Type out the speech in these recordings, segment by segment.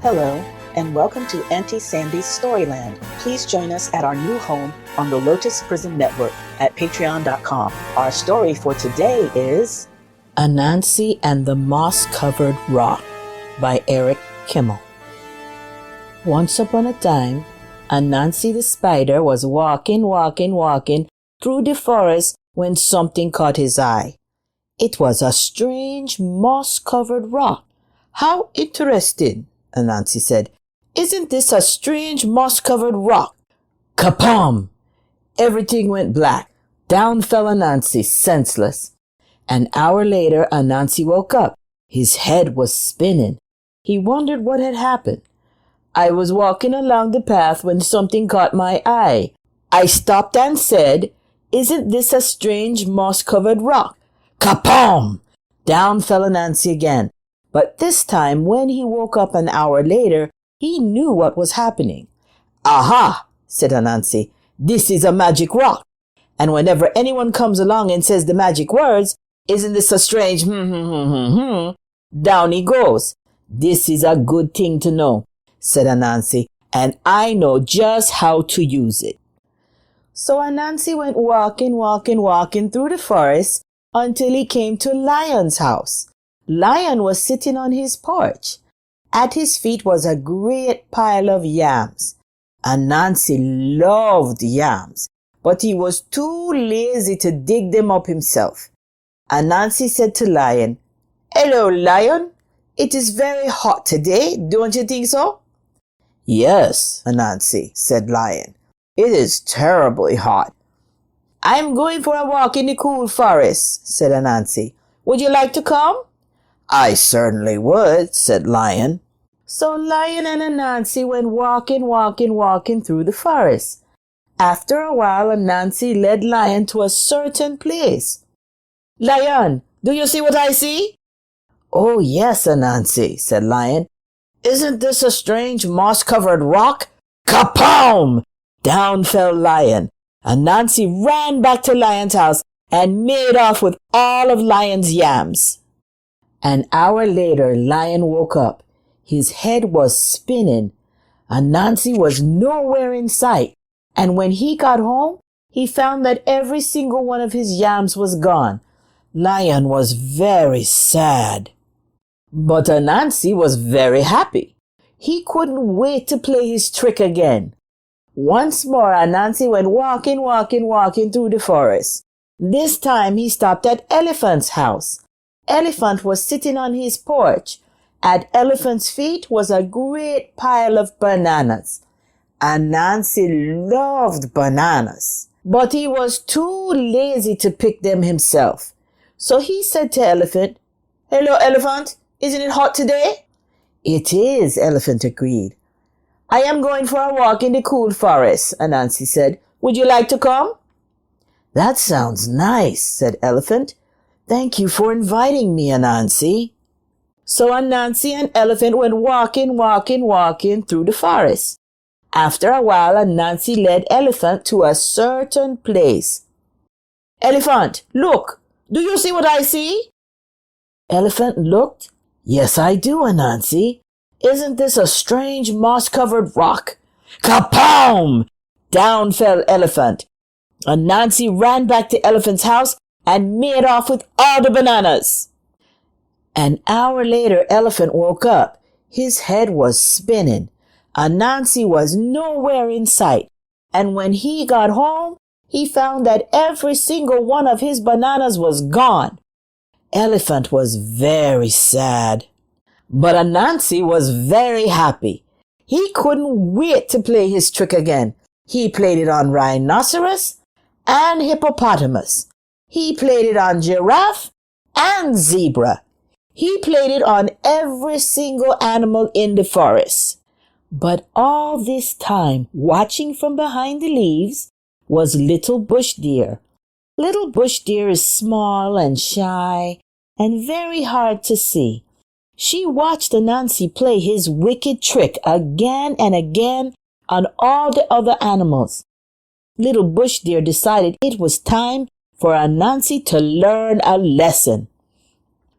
Hello, and welcome to Auntie Sandy's Storyland. Please join us at our new home on the Lotus Prison Network at patreon.com. Our story for today is Anansi and the Moss-Covered Rock by Eric Kimmel. Once upon a time, Anansi the spider was walking through the forest when something caught his eye. It was a strange moss-covered rock. "How interesting," Anansi said. "Isn't this a strange moss-covered rock?" Kapam! Everything went black. Down fell Anansi, senseless. An hour later, Anansi woke up. His head was spinning. He wondered what had happened. "I was walking along the path when something caught my eye. I stopped and said, 'Isn't this a strange moss-covered rock?' Kapam! Down fell Anansi again. But this time, when he woke up an hour later, he knew what was happening. "Aha!" said Anansi. "This is a magic rock. And whenever anyone comes along and says the magic words, 'Isn't this a strange down he goes. This is a good thing to know," said Anansi, "and I know just how to use it." So Anansi went walking through the forest until he came to Lion's house. Lion was sitting on his porch. At his feet was a great pile of yams. Anansi loved yams, but he was too lazy to dig them up himself. Anansi said to Lion, "Hello, Lion. It is very hot today, don't you think so?" "Yes, Anansi," said Lion. "It is terribly hot." "I'm going for a walk in the cool forest," said Anansi. "Would you like to come?" "I certainly would," said Lion. So Lion and Anansi went walking through the forest. After a while, Anansi led Lion to a certain place. "Lion, do you see what I see?" "Oh, yes, Anansi," said Lion. "Isn't this a strange moss-covered rock?" Kapow! Down fell Lion. Anansi ran back to Lion's house and made off with all of Lion's yams. An hour later, Lion woke up. His head was spinning. Anansi was nowhere in sight, and when he got home, he found that every single one of his yams was gone. Lion was very sad. But Anansi was very happy. He couldn't wait to play his trick again. Once more, Anansi went walking through the forest. This time, he stopped at Elephant's house. Elephant was sitting on his porch. At Elephant's feet was a great pile of bananas. Anansi loved bananas, but he was too lazy to pick them himself. So he said to Elephant, "Hello, Elephant. Isn't it hot today?" "It is," Elephant agreed. "I am going for a walk in the cool forest," Anansi said. "Would you like to come?" "That sounds nice," said Elephant. "Thank you for inviting me, Anansi." So Anansi and Elephant went walking through the forest. After a while, Anansi led Elephant to a certain place. "Elephant, look! Do you see what I see?" Elephant looked. "Yes, I do, Anansi. Isn't this a strange moss-covered rock?" Kapow! Down fell Elephant. Anansi ran back to Elephant's house and made off with all the bananas. An hour later, Elephant woke up. His head was spinning. Anansi was nowhere in sight. And when he got home, he found that every single one of his bananas was gone. Elephant was very sad. But Anansi was very happy. He couldn't wait to play his trick again. He played it on rhinoceros and hippopotamus. He played it on giraffe and zebra. He played it on every single animal in the forest. But all this time, watching from behind the leaves, was Little Bush Deer. Little Bush Deer is small and shy and very hard to see. She watched Anansi play his wicked trick again and again on all the other animals. Little Bush Deer decided it was time for Anansi to learn a lesson.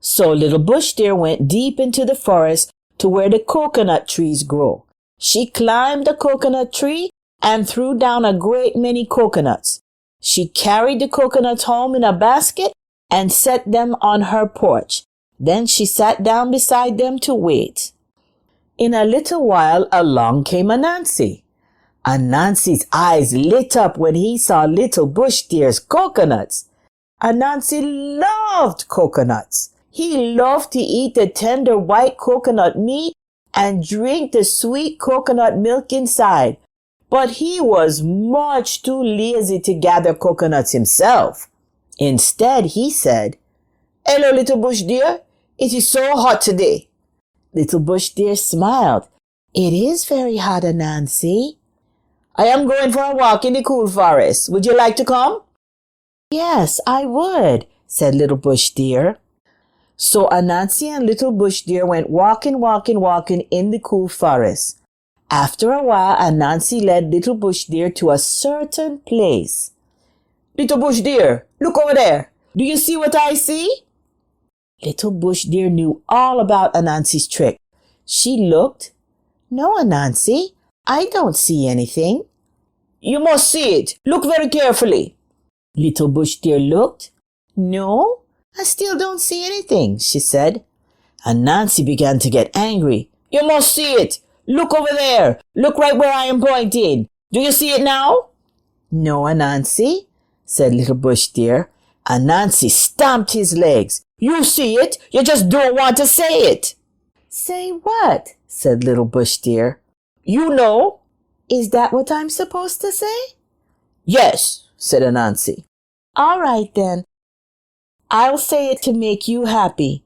So Little Bush Deer went deep into the forest to where the coconut trees grow. She climbed the coconut tree and threw down a great many coconuts. She carried the coconuts home in a basket and set them on her porch. Then she sat down beside them to wait. In a little while along came Anansi. Anansi's eyes lit up when he saw Little Bush Deer's coconuts. Anansi loved coconuts. He loved to eat the tender white coconut meat and drink the sweet coconut milk inside. But he was much too lazy to gather coconuts himself. Instead, he said, "Hello, Little Bush Deer. It is so hot today." Little Bush Deer smiled. "It is very hot, Anansi." "I am going for a walk in the cool forest. Would you like to come?" "Yes, I would," said Little Bush Deer. So Anansi and Little Bush Deer went walking in the cool forest. After a while, Anansi led Little Bush Deer to a certain place. "Little Bush Deer, look over there. Do you see what I see?" Little Bush Deer knew all about Anansi's trick. She looked. "No, Anansi, I don't see anything." "You must see it. Look very carefully." Little Bush Deer looked. "No, I still don't see anything," she said. Anansi began to get angry. "You must see it. Look over there. Look right where I am pointing. Do you see it now?" "No, Anansi," said Little Bush Deer. Anansi stomped his legs. "You see it. You just don't want to say it." "Say what?" said Little Bush Deer. "You know." "Is that what I'm supposed to say?" "Yes," said Anansi. "All right then. I'll say it to make you happy."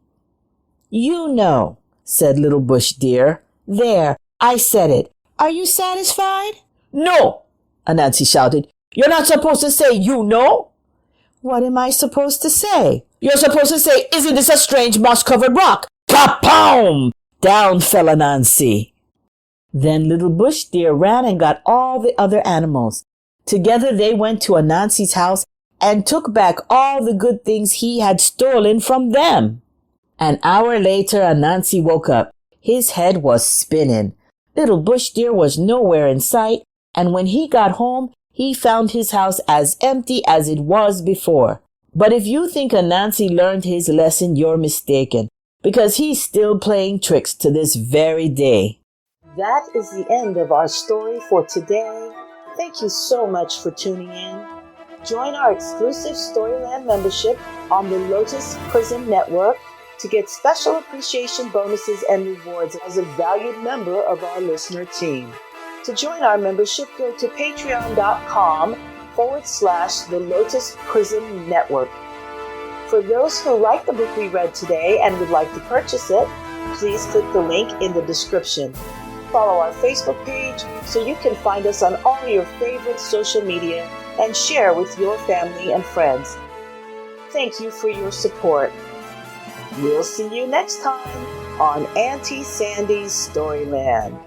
"You know," said Little Bush Deer. "There, I said it. Are you satisfied?" "No," Anansi shouted. "You're not supposed to say you know." "What am I supposed to say?" "You're supposed to say, 'Isn't this a strange moss-covered rock?'" Kapow! Down fell Anansi. Then Little Bush Deer ran and got all the other animals. Together they went to Anansi's house and took back all the good things he had stolen from them. An hour later, Anansi woke up. His head was spinning. Little Bush Deer was nowhere in sight, and when he got home, he found his house as empty as it was before. But if you think Anansi learned his lesson, you're mistaken, because he's still playing tricks to this very day. That is the end of our story for today. Thank you so much for tuning in. Join our exclusive Storyland membership on the Lotus Prism Network to get special appreciation bonuses and rewards as a valued member of our listener team. To join our membership, go to patreon.com/the Lotus Prism Network. For those who like the book we read today and would like to purchase it, please click the link in the description. Follow our Facebook page so you can find us on all your favorite social media and share with your family and friends. Thank you for your support. We'll see you next time on Auntie Sandy's Storyland.